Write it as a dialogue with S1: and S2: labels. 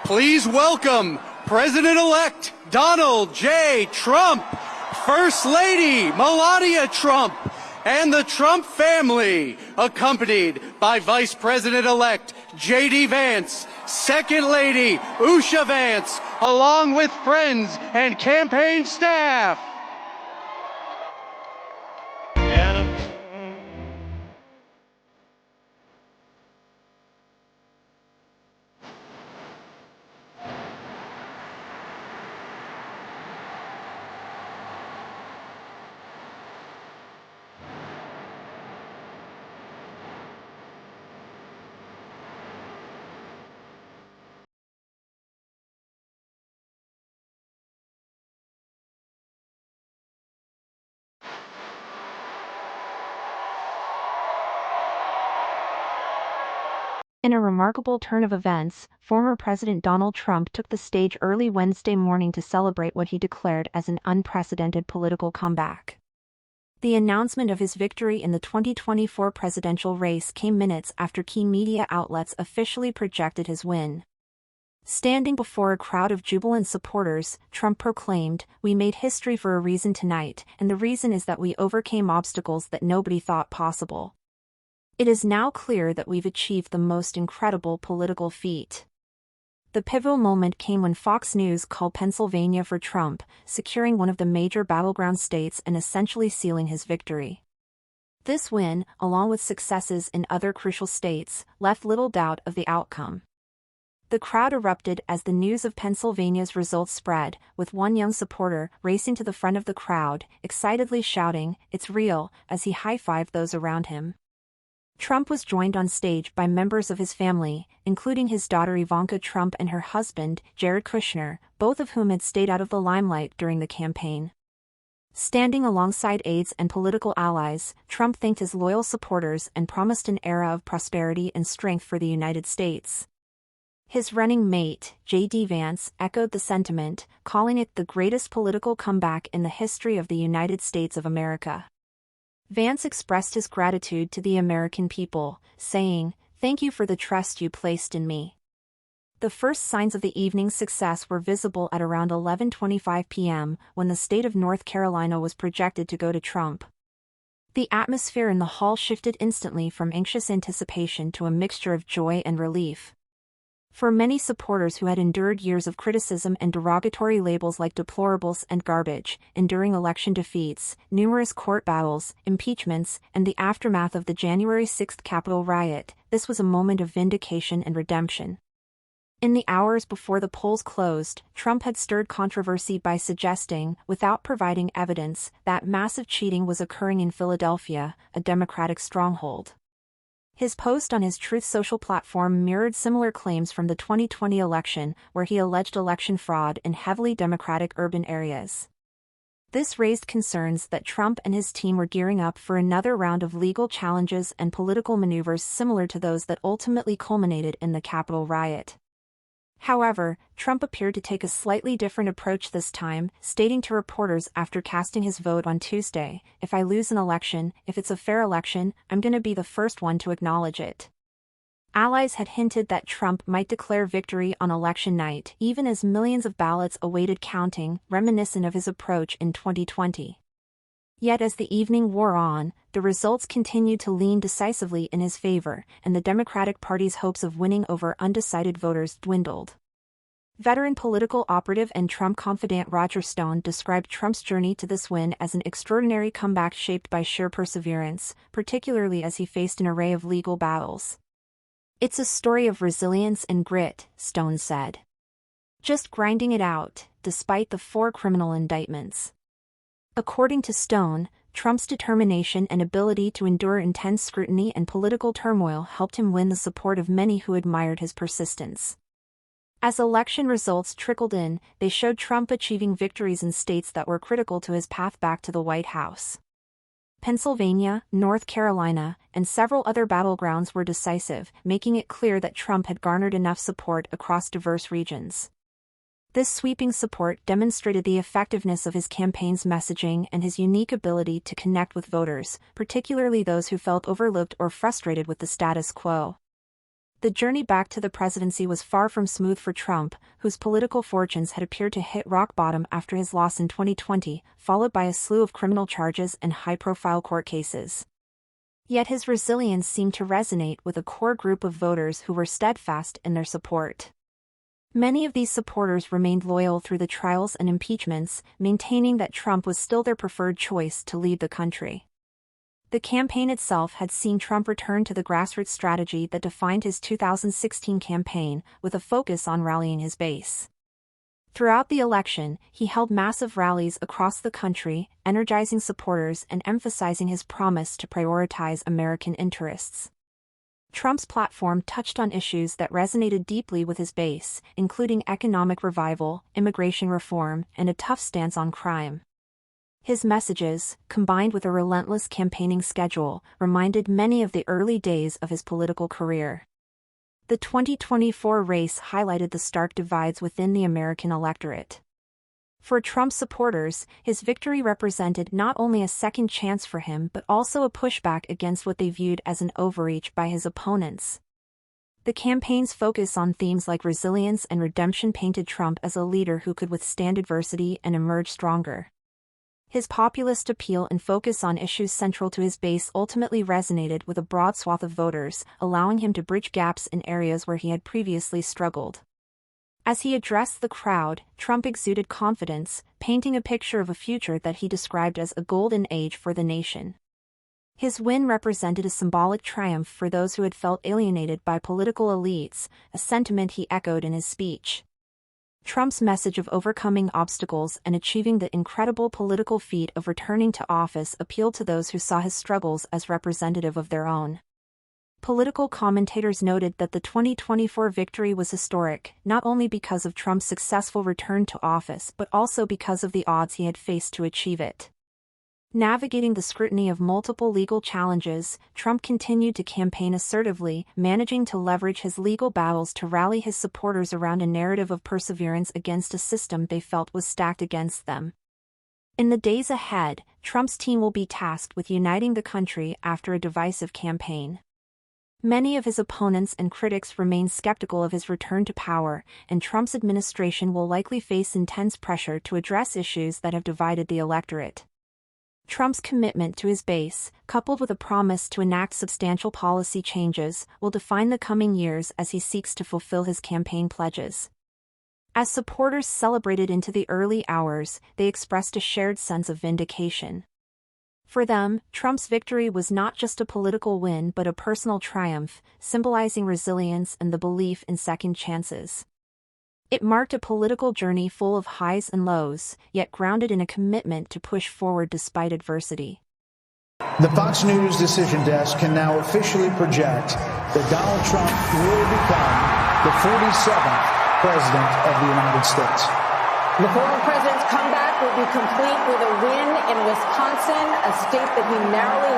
S1: Please welcome President-elect Donald J. Trump, First Lady Melania Trump, and the Trump family, accompanied by Vice President-elect J.D. Vance, Second Lady Usha Vance, along with friends and campaign staff.
S2: In a remarkable turn of events, former President Donald Trump took the stage early Wednesday morning to celebrate what he declared as an unprecedented political comeback. The announcement of his victory in the 2024 presidential race came minutes after key media outlets officially projected his win. Standing before a crowd of jubilant supporters, Trump proclaimed, "We made history for a reason tonight, and the reason is that we overcame obstacles that nobody thought possible. It is now clear that we've achieved the most incredible political feat." The pivotal moment came when Fox News called Pennsylvania for Trump, securing one of the major battleground states and essentially sealing his victory. This win, along with successes in other crucial states, left little doubt of the outcome. The crowd erupted as the news of Pennsylvania's results spread, with one young supporter racing to the front of the crowd, excitedly shouting, "It's real," as he high-fived those around him. Trump was joined on stage by members of his family, including his daughter Ivanka Trump and her husband, Jared Kushner, both of whom had stayed out of the limelight during the campaign. Standing alongside aides and political allies, Trump thanked his loyal supporters and promised an era of prosperity and strength for the United States. His running mate, J.D. Vance, echoed the sentiment, calling it the greatest political comeback in the history of the United States of America. Vance expressed his gratitude to the American people, saying, "Thank you for the trust you placed in me." The first signs of the evening's success were visible at around 11:25 p.m., when the state of North Carolina was projected to go to Trump. The atmosphere in the hall shifted instantly from anxious anticipation to a mixture of joy and relief. For many supporters who had endured years of criticism and derogatory labels like deplorables and garbage, enduring election defeats, numerous court battles, impeachments, and the aftermath of the January 6 Capitol riot, this was a moment of vindication and redemption. In the hours before the polls closed, Trump had stirred controversy by suggesting, without providing evidence, that massive cheating was occurring in Philadelphia, a Democratic stronghold. His post on his Truth Social platform mirrored similar claims from the 2020 election, where he alleged election fraud in heavily Democratic urban areas. This raised concerns that Trump and his team were gearing up for another round of legal challenges and political maneuvers similar to those that ultimately culminated in the Capitol riot. However, Trump appeared to take a slightly different approach this time, stating to reporters after casting his vote on Tuesday, "If I lose an election, if it's a fair election, I'm going to be the first one to acknowledge it." Allies had hinted that Trump might declare victory on election night, even as millions of ballots awaited counting, reminiscent of his approach in 2020. Yet as the evening wore on, the results continued to lean decisively in his favor, and the Democratic Party's hopes of winning over undecided voters dwindled. Veteran political operative and Trump confidant Roger Stone described Trump's journey to this win as an extraordinary comeback shaped by sheer perseverance, particularly as he faced an array of legal battles. "It's a story of resilience and grit," Stone said. "Just grinding it out, despite the 4 criminal indictments." According to Stone, Trump's determination and ability to endure intense scrutiny and political turmoil helped him win the support of many who admired his persistence. As election results trickled in, they showed Trump achieving victories in states that were critical to his path back to the White House. Pennsylvania, North Carolina, and several other battlegrounds were decisive, making it clear that Trump had garnered enough support across diverse regions. This sweeping support demonstrated the effectiveness of his campaign's messaging and his unique ability to connect with voters, particularly those who felt overlooked or frustrated with the status quo. The journey back to the presidency was far from smooth for Trump, whose political fortunes had appeared to hit rock bottom after his loss in 2020, followed by a slew of criminal charges and high-profile court cases. Yet his resilience seemed to resonate with a core group of voters who were steadfast in their support. Many of these supporters remained loyal through the trials and impeachments, maintaining that Trump was still their preferred choice to lead the country. The campaign itself had seen Trump return to the grassroots strategy that defined his 2016 campaign, with a focus on rallying his base. Throughout the election, he held massive rallies across the country, energizing supporters and emphasizing his promise to prioritize American interests. Trump's platform touched on issues that resonated deeply with his base, including economic revival, immigration reform, and a tough stance on crime. His messages, combined with a relentless campaigning schedule, reminded many of the early days of his political career. The 2024 race highlighted the stark divides within the American electorate. For Trump supporters, his victory represented not only a second chance for him but also a pushback against what they viewed as an overreach by his opponents. The campaign's focus on themes like resilience and redemption painted Trump as a leader who could withstand adversity and emerge stronger. His populist appeal and focus on issues central to his base ultimately resonated with a broad swath of voters, allowing him to bridge gaps in areas where he had previously struggled. As he addressed the crowd, Trump exuded confidence, painting a picture of a future that he described as a golden age for the nation. His win represented a symbolic triumph for those who had felt alienated by political elites, a sentiment he echoed in his speech. Trump's message of overcoming obstacles and achieving the incredible political feat of returning to office appealed to those who saw his struggles as representative of their own. Political commentators noted that the 2024 victory was historic, not only because of Trump's successful return to office but also because of the odds he had faced to achieve it. Navigating the scrutiny of multiple legal challenges, Trump continued to campaign assertively, managing to leverage his legal battles to rally his supporters around a narrative of perseverance against a system they felt was stacked against them. In the days ahead, Trump's team will be tasked with uniting the country after a divisive campaign. Many of his opponents and critics remain skeptical of his return to power, and Trump's administration will likely face intense pressure to address issues that have divided the electorate. Trump's commitment to his base, coupled with a promise to enact substantial policy changes, will define the coming years as he seeks to fulfill his campaign pledges. As supporters celebrated into the early hours, they expressed a shared sense of vindication. For them, Trump's victory was not just a political win but a personal triumph, symbolizing resilience and the belief in second chances. It marked a political journey full of highs and lows, yet grounded in a commitment to push forward despite adversity.
S3: The Fox News Decision Desk can now officially project that Donald Trump will become the 47th President of the United States.
S4: The former president's comeback will be complete with a win in Wisconsin, a state that he narrowly